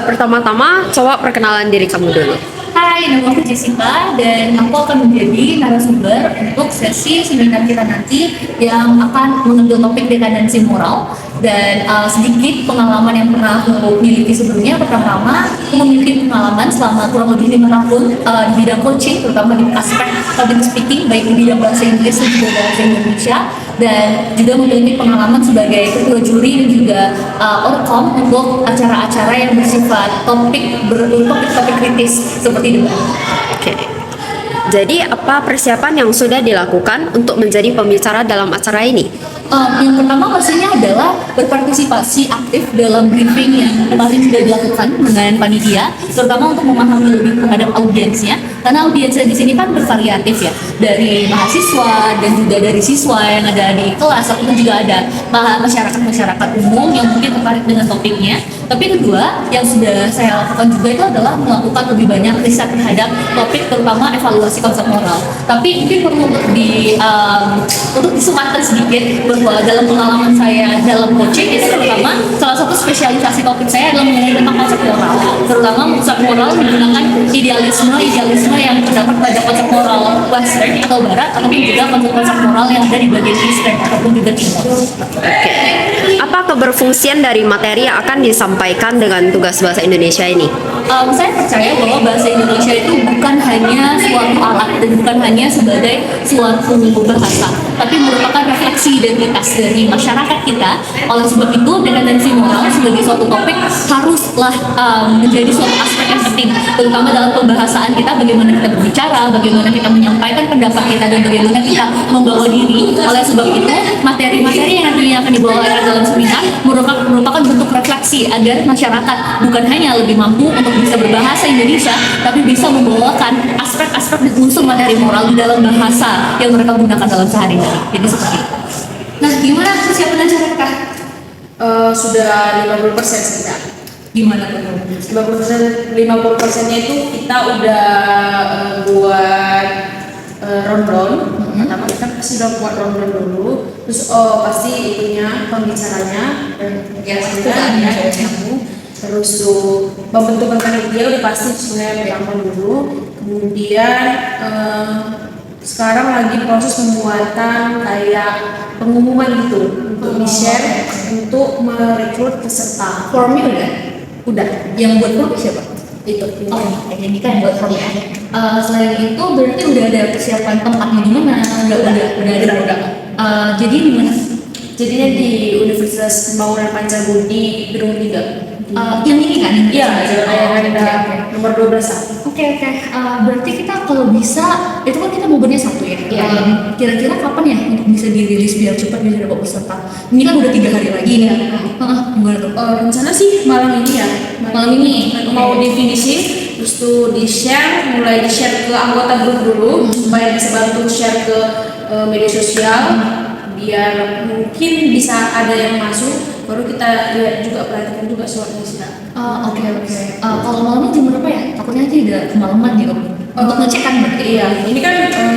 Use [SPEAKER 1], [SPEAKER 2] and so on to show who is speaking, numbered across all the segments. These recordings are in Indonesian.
[SPEAKER 1] Pertama-tama coba perkenalan diri kamu dulu.
[SPEAKER 2] Hai, nama aku Jessica dan aku akan menjadi narasumber untuk sesi seminar kita nanti yang akan mengambil topik dekadensi moral dan sedikit pengalaman yang pernah aku miliki sebelumnya. Pertama, aku memiliki pengalaman selama kurang lebih 5 tahun di bidang coaching, terutama di aspek public speaking, baik di bidang bahasa Inggris dan juga bahasa Indonesia, dan juga memiliki pengalaman sebagai ketua juri dan juga outcome untuk acara-acara yang bersifat topik kritis seperti debat.
[SPEAKER 1] Oke. Jadi apa persiapan yang sudah dilakukan untuk menjadi pembicara dalam acara ini?
[SPEAKER 2] Yang pertama pastinya adalah berpartisipasi aktif dalam briefing yang kemarin sudah dilakukan dengan panitia, terutama untuk memahami lebih terhadap audiensnya, karena audiensnya di sini kan bervariatif ya, dari mahasiswa dan juga dari siswa yang ada di kelas, ataupun juga ada masyarakat umum yang mungkin tertarik dengan topiknya. Tapi kedua, yang sudah saya lakukan juga itu adalah melakukan lebih banyak riset terhadap topik, terutama evaluasi konsep moral. Tapi mungkin perlu untuk disumatkan sedikit bahwa dalam pengalaman saya dalam coaching itu terutama salah satu spesialisasi topik saya adalah mengenai tentang konsep moral, terutama konsep moral menggunakan idealisme yang terdapat pada konsep moral western atau barat, ataupun juga konsep moral yang ada di bagian eastern ataupun juga timur.
[SPEAKER 1] Oke. Apa keberfungsian dari materi yang akan disampaikan dengan tugas bahasa Indonesia ini?
[SPEAKER 2] Saya percaya bahwa bahasa Indonesia itu bukan hanya suatu alat dan bukan hanya sebagai suatu bahasa, tapi merupakan refleksi identitas dari masyarakat kita. Oleh sebab itu, dekadensi moral sebagai suatu topik haruslah menjadi suatu aspek yang penting, terutama dalam pembahasan kita, bagaimana kita berbicara, bagaimana kita menyampaikan pendapat kita, dan bagaimana kita membawa diri. Oleh sebab itu, materi-materi yang nantinya akan dibawa dalam seminar merupakan bentuk refleksi agar masyarakat bukan hanya lebih mampu untuk bisa berbahasa Indonesia, tapi bisa membawakan aspek-aspek dan unsur materi moral di dalam bahasa yang mereka gunakan dalam sehari-hari. Jadi seperti itu. Nah, gimana persiapan acara kita?
[SPEAKER 3] Sudah 50% kita.
[SPEAKER 2] Gimana tuh?
[SPEAKER 3] 50%-nya itu kita udah buat round-round. Pertama kita pasti udah buat round-round dulu. Terus pasti itunya pembicaranya dan biasanya kamu. Terus tuh pembentukan panitia udah pasti sebenarnya pertama dulu. Kemudian sekarang lagi proses pembuatan kayak pengumuman gitu untuk di-share untuk merekrut peserta.
[SPEAKER 2] Formnya udah. Yang buat form siapa?
[SPEAKER 3] Itu.
[SPEAKER 2] Ini kan buat form ya. Selain itu berarti udah ada persiapan tempatnya di mana? Udah. Jadi di mana?
[SPEAKER 3] Jadinya di Universitas Pembangunan Pancabudi Gedung 3.
[SPEAKER 2] Yang ini kan?
[SPEAKER 3] Iya, yang ada nomor 12.
[SPEAKER 2] Oke. Berarti kita kalau bisa, itu kan kita mobilnya satu ya.
[SPEAKER 3] Iya.
[SPEAKER 2] Kira-kira kapan ya untuk bisa dirilis biar cepat bisa dapat peserta? Ini kan udah 3 hari lagi nih. Gimana tuh?
[SPEAKER 3] Rencana sih malam ini ya.
[SPEAKER 2] Malam ini
[SPEAKER 3] mau di-finishing, terus tuh mulai di-share ke anggota grup dulu supaya bisa bantu share ke media sosial biar mungkin bisa ada yang masuk. Baru kita lihat juga, perhatikan juga suaranya sih.
[SPEAKER 2] Oke. Kalau malamnya jam berapa ya? Takutnya tidak kemalaman gitu. Untuk ngecek kan berarti.
[SPEAKER 3] Iya, ini kan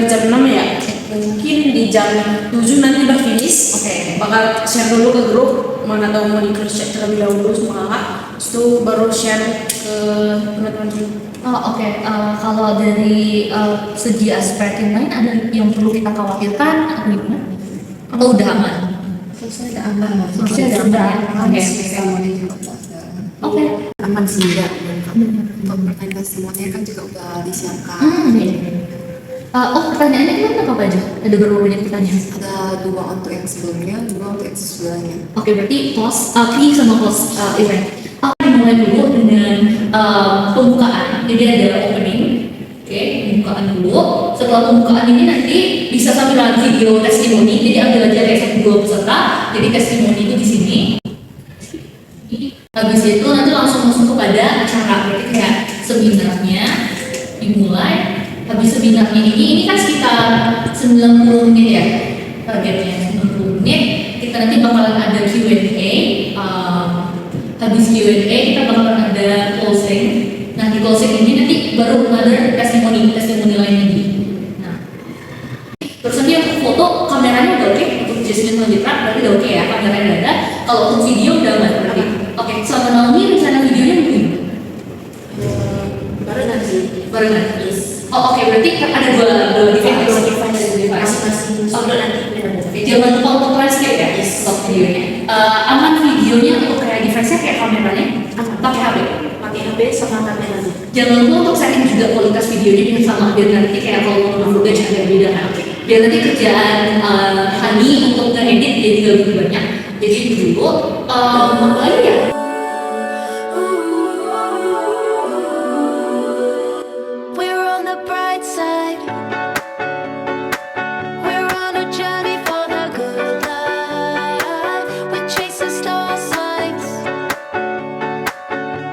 [SPEAKER 3] jam 6 ya. Mungkin di jam 7 nanti udah finish.
[SPEAKER 2] Oke.
[SPEAKER 3] Bakal share dulu ke grup, mana tahu mau di cross check terlebih dahulu semua kakak. Terus itu baru share ke teman-teman juga.
[SPEAKER 2] Oke. Kalau dari segi aspek yang lain ada yang perlu kita khawatirkan atau gimana? Atau udah aman?
[SPEAKER 4] Saya ada aman,
[SPEAKER 2] Harusnya ada aman. Oke.
[SPEAKER 4] Aman sih ya. Untuk pertanyaan semuanya kan juga udah disiapkan.
[SPEAKER 2] Pertanyaannya gimana apa aja? Ada berapa banyak pertanyaan?
[SPEAKER 4] Ada 2 untuk yang sebelumnya, 2 untuk yang sesudahnya.
[SPEAKER 2] Oke, berarti pre sama post event. Dimulai dulu dengan pembukaan. Jadi ada opening. Oke, pembukaan dulu. Setelah pembukaan ini nanti bisa sambil video testimoni. Jadi ambil aja kayak 2 peserta. Jadi testimoni itu di sini. Habis itu nanti langsung masuk kepada acara. Berarti kayak seminarnya dimulai. Habis seminarnya ini kan sekitar 90 menit ya targetnya, 90 menit. Kita nanti bakalan ada Q&A. Habis Q&A kita bakalan ada closing. Nah, di closing ini nanti baru ada testimoni lain lagi. Nah, terus nanti untuk foto kameranya udah oke. Untuk Jasmine Manditra berarti udah oke ya, kameranya udah ada. Kalau untuk video udah aman berarti. Oke, selama Naomi rencana videonya Jangan lupa untuk translate ya stop videonya. Aman videonya untuk kayak device-nya kayak kameranya pakai HP.
[SPEAKER 3] Pakai HP sama kameranya.
[SPEAKER 2] Jangan lupa untuk setting juga kualitas videonya biar sama, biar nanti kayak kalau mau footage agak beda kan. Biar nanti kerjaan Hani untuk nge-edit jadi lebih banyak. Jadi itu dulu, apa lagi ya?
[SPEAKER 5] We're on the bright side. We're on a journey for the good life. We're chasing star signs,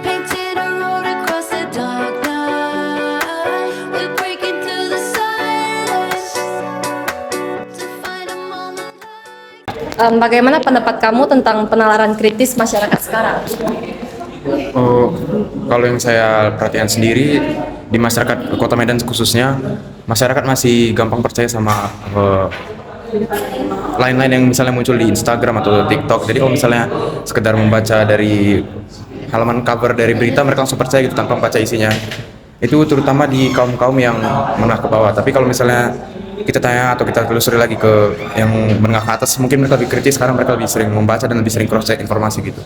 [SPEAKER 5] painting a road across the dark night. We're breaking through the silence to find a moment.
[SPEAKER 6] Bagaimana pendapat kamu tentang penalaran kritis masyarakat sekarang?
[SPEAKER 7] Oh, kalau yang saya perhatikan sendiri di masyarakat Kota Medan khususnya, masyarakat masih gampang percaya sama lain-lain yang misalnya muncul di Instagram atau TikTok. Jadi kalau misalnya sekedar membaca dari halaman cover dari berita, mereka langsung percaya gitu tanpa membaca isinya. Itu terutama di kaum-kaum yang menengah ke bawah. Tapi kalau misalnya kita tanya atau kita telusuri lagi ke yang menengah ke atas, mungkin mereka lebih kritis, karena mereka lebih sering membaca dan lebih sering cross check informasi gitu.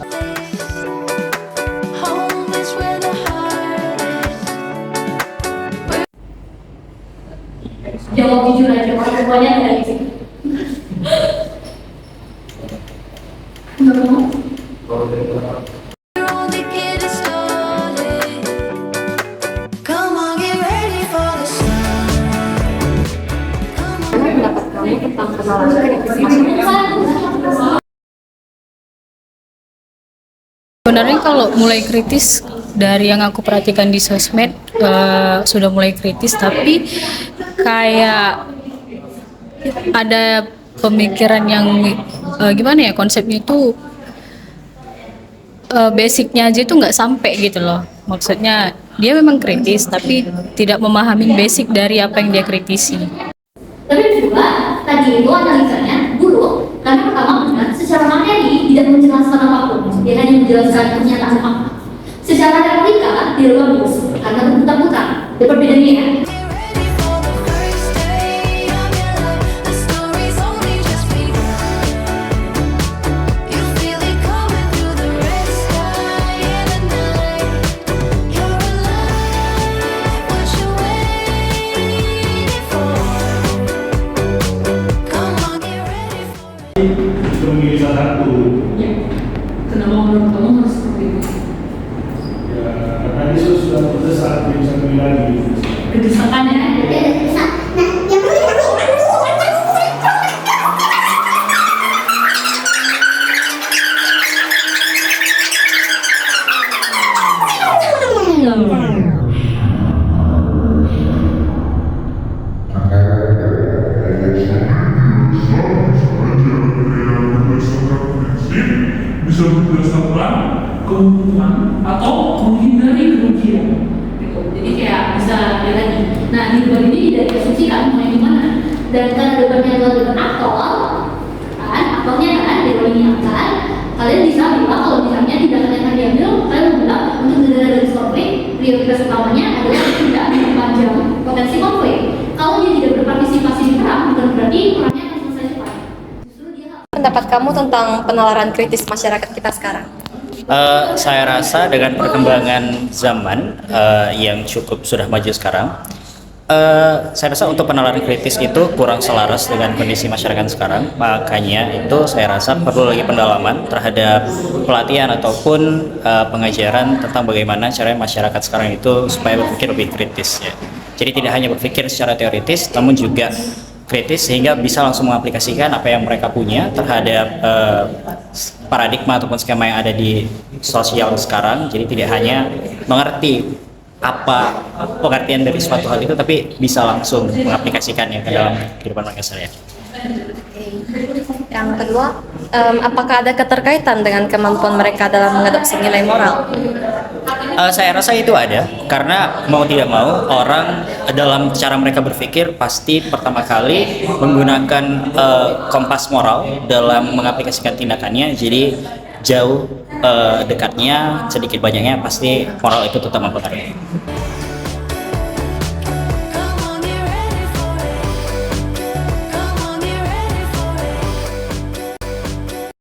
[SPEAKER 5] Home is where the heart is.
[SPEAKER 2] Jawab jujur aja, semuanya ada di sini. Nggak mau?
[SPEAKER 5] We're only getting started. Come on, get ready for the sun. Come on.
[SPEAKER 6] Pendapat kamu tentang penalaran kritis masyarakat?
[SPEAKER 8] Sebenarnya kalau mulai kritis dari yang aku perhatikan di sosmed sudah mulai kritis, tapi kayak ada pemikiran yang gimana ya, konsepnya itu basicnya aja itu nggak sampai gitu loh. Maksudnya dia memang kritis tapi tidak memahami basic dari apa yang dia kritisi.
[SPEAKER 2] Tapi kedua, tadi itu analisanya buruk karena pertama benar secara materi tidak menjelaskan apapun, dia hanya menjelaskan pernyataan fakta. Secara retorika dia bagus karena berputar-putar. Ada perbedaannya ya.
[SPEAKER 5] Get ready for the first day of your life. The story's only just begun. You feel it coming through the red sky in the night. You're alive. What you waiting for? Come on, get ready for it.
[SPEAKER 9] Memilih salah satu,
[SPEAKER 2] Kenapa menurut kamu harus seperti itu?
[SPEAKER 9] ya karena dia sudah terdesak, dia bisa memilih lagi.
[SPEAKER 2] Kedesakan ya.
[SPEAKER 9] Bisa berdasarkan keuntungan atau menghindari kerugian.
[SPEAKER 2] Gitu. Jadi kayak bisa ya tadi. Nah di depan ini tidak diasumsikan mau di mana. Dan karena depannya adalah depan aktor, kan aktornya kan depan ini akan. Kalian bisa bilang kalau misalnya tidak akan diambil, kalian bilang untuk negara dari konflik, prioritas utamanya adalah tidak memperpanjang potensi konflik. Kalau dia tidak berpartisipasi di perang, bukan berarti perangnya akan selesai cepat. Justru dia harus
[SPEAKER 6] Pendapat kamu tentang penalaran kritis masyarakat kita sekarang?
[SPEAKER 10] Saya rasa dengan perkembangan zaman yang cukup sudah maju sekarang, saya rasa untuk penalaran kritis itu kurang selaras dengan kondisi masyarakat sekarang. Makanya itu saya rasa perlu lagi pendalaman terhadap pelatihan ataupun pengajaran tentang bagaimana cara masyarakat sekarang itu supaya berpikir lebih kritis ya. Jadi tidak hanya berpikir secara teoritis, namun juga kritis sehingga bisa langsung mengaplikasikan apa yang mereka punya terhadap paradigma ataupun skema yang ada di sosial sekarang. Jadi tidak hanya mengerti apa pengertian dari suatu hal itu, tapi bisa langsung mengaplikasikannya ke dalam kehidupan mereka sehari-hari.
[SPEAKER 6] Yang kedua, apakah ada keterkaitan dengan kemampuan mereka dalam mengadopsi nilai moral?
[SPEAKER 10] Saya rasa itu ada, karena mau tidak mau orang dalam cara mereka berpikir pasti pertama kali menggunakan kompas moral dalam mengaplikasikan tindakannya. Jadi jauh dekatnya, sedikit banyaknya pasti moral itu tetap mempengaruhi.